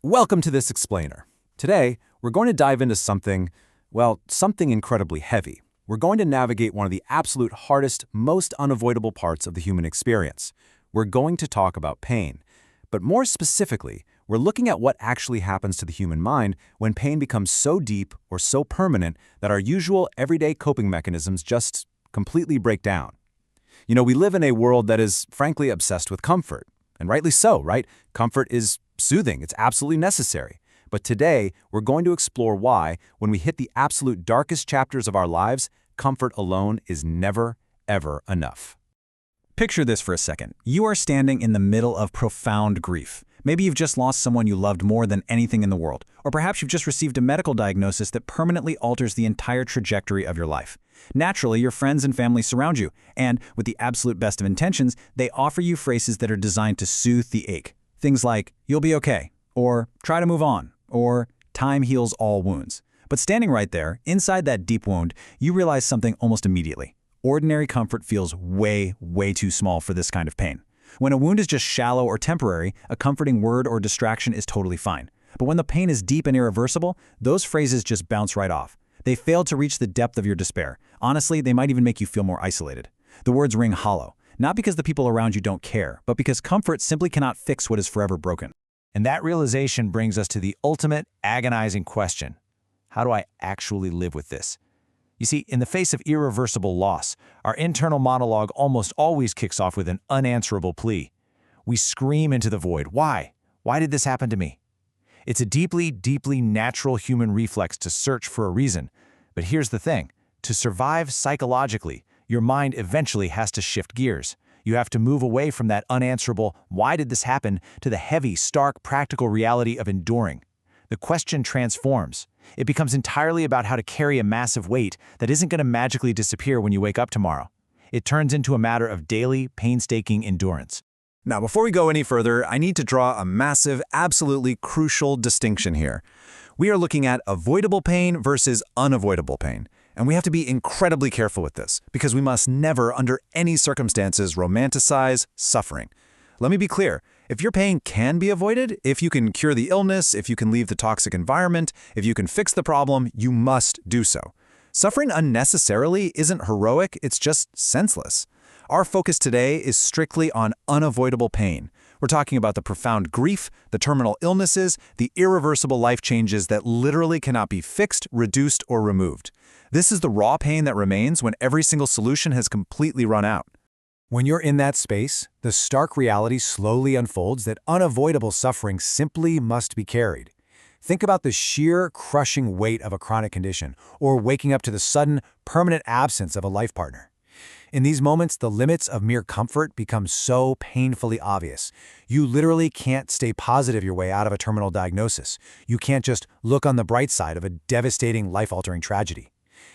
Welcome to this explainer. Today, we're going to dive into something incredibly heavy. We're going to navigate one of the absolute hardest, most unavoidable parts of the human experience. We're going to talk about pain. But more specifically, we're looking at what actually happens to the human mind when pain becomes so deep or so permanent that our usual everyday coping mechanisms just completely break down. We live in a world that is frankly obsessed with comfort. And rightly so, right? Comfort is soothing. It's absolutely necessary. But today, we're going to explore why, when we hit the absolute darkest chapters of our lives, comfort alone is never, ever enough. Picture this for a second. You are standing in the middle of profound grief. Maybe you've just lost someone you loved more than anything in the world. Or perhaps you've just received a medical diagnosis that permanently alters the entire trajectory of your life. Naturally, your friends and family surround you, and with the absolute best of intentions, they offer you phrases that are designed to soothe the ache. Things like, "You'll be okay," or "Try to move on," or "Time heals all wounds." But standing right there, inside that deep wound, you realize something almost immediately. Ordinary comfort feels way, way too small for this kind of pain. When a wound is just shallow or temporary, a comforting word or distraction is totally fine. But when the pain is deep and irreversible, those phrases just bounce right off. They fail to reach the depth of your despair. Honestly, they might even make you feel more isolated. The words ring hollow, not because the people around you don't care, but because comfort simply cannot fix what is forever broken. And that realization brings us to the ultimate agonizing question. How do I actually live with this? You see, in the face of irreversible loss, our internal monologue almost always kicks off with an unanswerable plea. We scream into the void. Why? Why did this happen to me? It's a deeply, deeply natural human reflex to search for a reason. But here's the thing. To survive psychologically, your mind eventually has to shift gears. You have to move away from that unanswerable, "Why did this happen?" to the heavy, stark, practical reality of enduring. The question transforms. It becomes entirely about how to carry a massive weight that isn't going to magically disappear when you wake up tomorrow. It turns into a matter of daily, painstaking endurance. Now, before we go any further, I need to draw a massive, absolutely crucial distinction here. We are looking at avoidable pain versus unavoidable pain. And we have to be incredibly careful with this, because we must never, under any circumstances, romanticize suffering. Let me be clear. If your pain can be avoided, if you can cure the illness, if you can leave the toxic environment, if you can fix the problem, you must do so. Suffering unnecessarily isn't heroic, it's just senseless. Our focus today is strictly on unavoidable pain. We're talking about the profound grief, the terminal illnesses, the irreversible life changes that literally cannot be fixed, reduced, or removed. This is the raw pain that remains when every single solution has completely run out. When you're in that space, the stark reality slowly unfolds that unavoidable suffering simply must be carried. Think about the sheer, crushing weight of a chronic condition, or waking up to the sudden, permanent absence of a life partner. In these moments, the limits of mere comfort become so painfully obvious. You literally can't stay positive your way out of a terminal diagnosis. You can't just look on the bright side of a devastating, life-altering tragedy.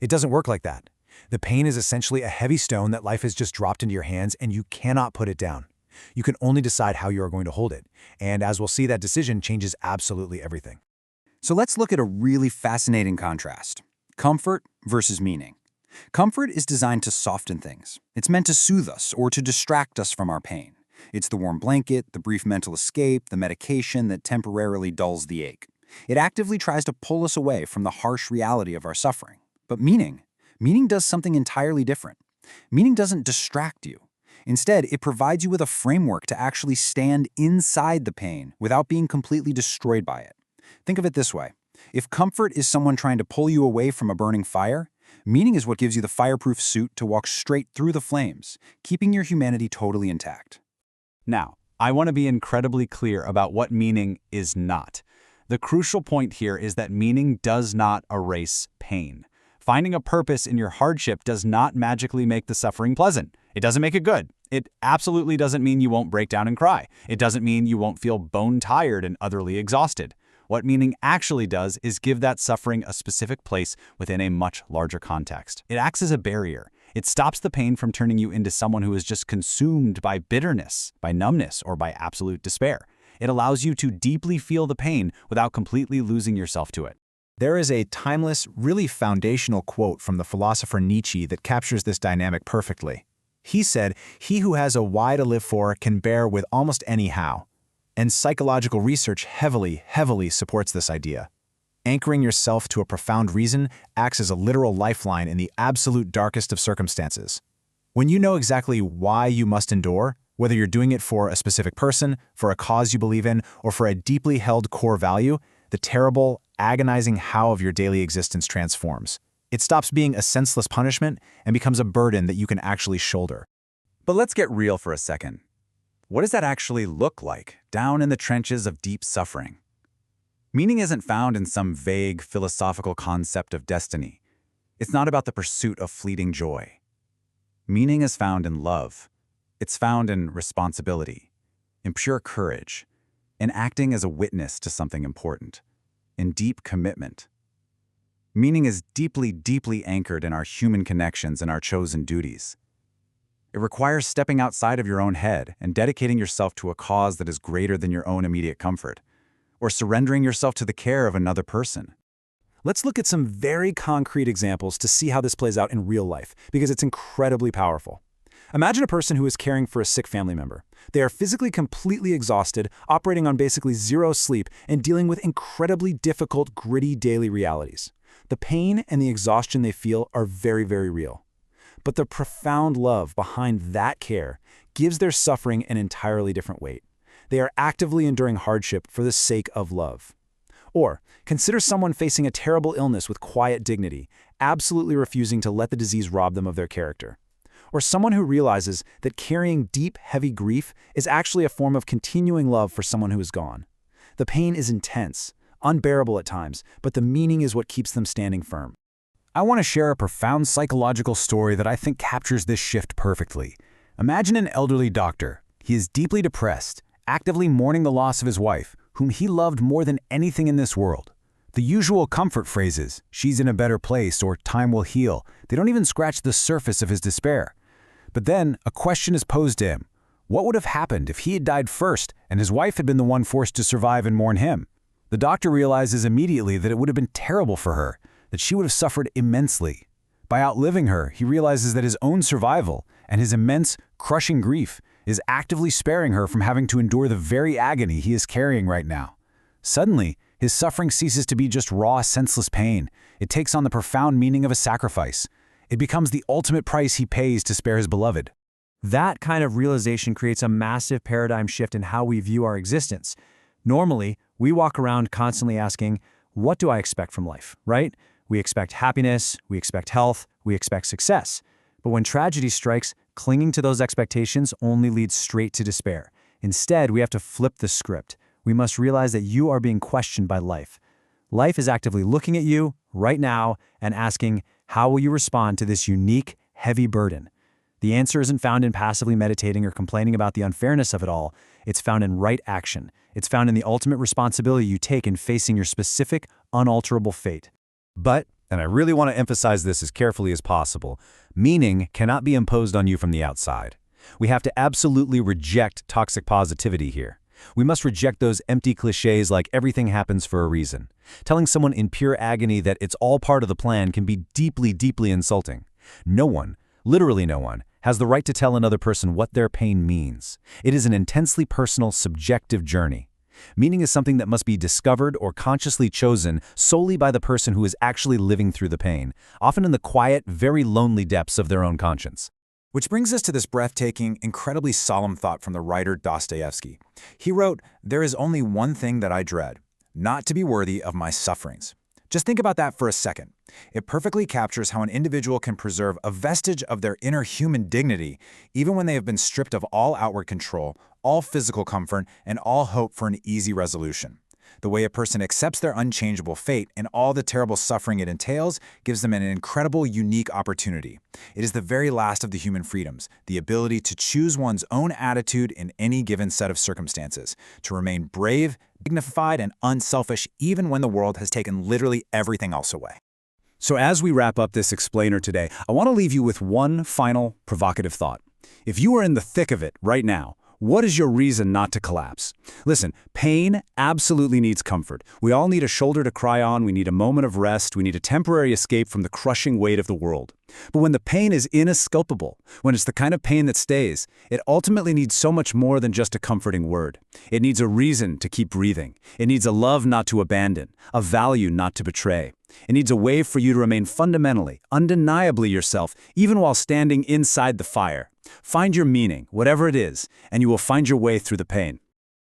It doesn't work like that. The pain is essentially a heavy stone that life has just dropped into your hands, and you cannot put it down. You can only decide how you are going to hold it. And as we'll see, that decision changes absolutely everything. So let's look at a really fascinating contrast. Comfort versus meaning. Comfort is designed to soften things. It's meant to soothe us or to distract us from our pain. It's the warm blanket, the brief mental escape, the medication that temporarily dulls the ache. It actively tries to pull us away from the harsh reality of our suffering. But meaning does something entirely different. Meaning doesn't distract you. Instead, it provides you with a framework to actually stand inside the pain without being completely destroyed by it. Think of it this way. If comfort is someone trying to pull you away from a burning fire, meaning is what gives you the fireproof suit to walk straight through the flames, keeping your humanity totally intact. Now, I want to be incredibly clear about what meaning is not. The crucial point here is that meaning does not erase pain. Finding a purpose in your hardship does not magically make the suffering pleasant. It doesn't make it good. It absolutely doesn't mean you won't break down and cry. It doesn't mean you won't feel bone-tired and utterly exhausted. What meaning actually does is give that suffering a specific place within a much larger context. It acts as a barrier. It stops the pain from turning you into someone who is just consumed by bitterness, by numbness, or by absolute despair. It allows you to deeply feel the pain without completely losing yourself to it. There is a timeless, really foundational quote from the philosopher Nietzsche that captures this dynamic perfectly. He said, "He who has a why to live for can bear with almost any how." And psychological research heavily supports this idea. Anchoring yourself to a profound reason acts as a literal lifeline in the absolute darkest of circumstances. When you know exactly why you must endure, whether you're doing it for a specific person, for a cause you believe in, or for a deeply held core value, the terrible, agonizing how of your daily existence transforms. It stops being a senseless punishment and becomes a burden that you can actually shoulder. But let's get real for a second. What does that actually look like down in the trenches of deep suffering? Meaning isn't found in some vague philosophical concept of destiny. It's not about the pursuit of fleeting joy. Meaning is found in love. It's found in responsibility, in pure courage, in acting as a witness to something important, in deep commitment. Meaning is deeply anchored in our human connections and our chosen duties. It requires stepping outside of your own head and dedicating yourself to a cause that is greater than your own immediate comfort, or surrendering yourself to the care of another person. Let's look at some very concrete examples to see how this plays out in real life, because it's incredibly powerful. Imagine a person who is caring for a sick family member. They are physically completely exhausted, operating on basically zero sleep, and dealing with incredibly difficult, gritty daily realities. The pain and the exhaustion they feel are very real. But the profound love behind that care gives their suffering an entirely different weight. They are actively enduring hardship for the sake of love. Or, consider someone facing a terrible illness with quiet dignity, absolutely refusing to let the disease rob them of their character. Or someone who realizes that carrying deep, heavy grief is actually a form of continuing love for someone who is gone. The pain is intense, unbearable at times, but the meaning is what keeps them standing firm. I want to share a profound psychological story that I think captures this shift perfectly. Imagine an elderly doctor. He is deeply depressed, actively mourning the loss of his wife, whom he loved more than anything in this world. The usual comfort phrases, "she's in a better place" or "time will heal," they don't even scratch the surface of his despair. But then a question is posed to him. What would have happened if he had died first and his wife had been the one forced to survive and mourn him? The doctor realizes immediately that it would have been terrible for her, that she would have suffered immensely. By outliving her, he realizes that his own survival and his immense, crushing grief is actively sparing her from having to endure the very agony he is carrying right now. Suddenly, his suffering ceases to be just raw, senseless pain. It takes on the profound meaning of a sacrifice. It becomes the ultimate price he pays to spare his beloved. That kind of realization creates a massive paradigm shift in how we view our existence. Normally, we walk around constantly asking, what do I expect from life, right? We expect happiness, we expect health, we expect success. But when tragedy strikes, clinging to those expectations only leads straight to despair. Instead, we have to flip the script. We must realize that you are being questioned by life. Life is actively looking at you right now and asking, how will you respond to this unique, heavy burden? The answer isn't found in passively meditating or complaining about the unfairness of it all. It's found in right action. It's found in the ultimate responsibility you take in facing your specific, unalterable fate. But, and I really want to emphasize this as carefully as possible, meaning cannot be imposed on you from the outside. We have to absolutely reject toxic positivity here. We must reject those empty cliches like everything happens for a reason. Telling someone in pure agony that it's all part of the plan can be deeply insulting. No one, literally no one, has the right to tell another person what their pain means. It is an intensely personal, subjective journey. Meaning is something that must be discovered or consciously chosen solely by the person who is actually living through the pain, often in the quiet, very lonely depths of their own conscience. Which brings us to this breathtaking, incredibly solemn thought from the writer Dostoevsky. He wrote, "There is only one thing that I dread, not to be worthy of my sufferings." Just think about that for a second. It perfectly captures how an individual can preserve a vestige of their inner human dignity, even when they have been stripped of all outward control, all physical comfort, and all hope for an easy resolution. The way a person accepts their unchangeable fate and all the terrible suffering it entails gives them an incredible, unique opportunity. It is the very last of the human freedoms, the ability to choose one's own attitude in any given set of circumstances, to remain brave, dignified, and unselfish even when the world has taken literally everything else away. So as we wrap up this explainer today, I want to leave you with one final provocative thought. If you are in the thick of it right now, What is your reason not to collapse? Listen, pain absolutely needs comfort. We all need a shoulder to cry on, we need a moment of rest, we need a temporary escape from the crushing weight of the world. But when the pain is inescapable, when it's the kind of pain that stays, it ultimately needs so much more than just a comforting word. It needs a reason to keep breathing. It needs a love not to abandon, a value not to betray. It needs a way for you to remain fundamentally, undeniably yourself, even while standing inside the fire. Find your meaning, whatever it is, and you will find your way through the pain.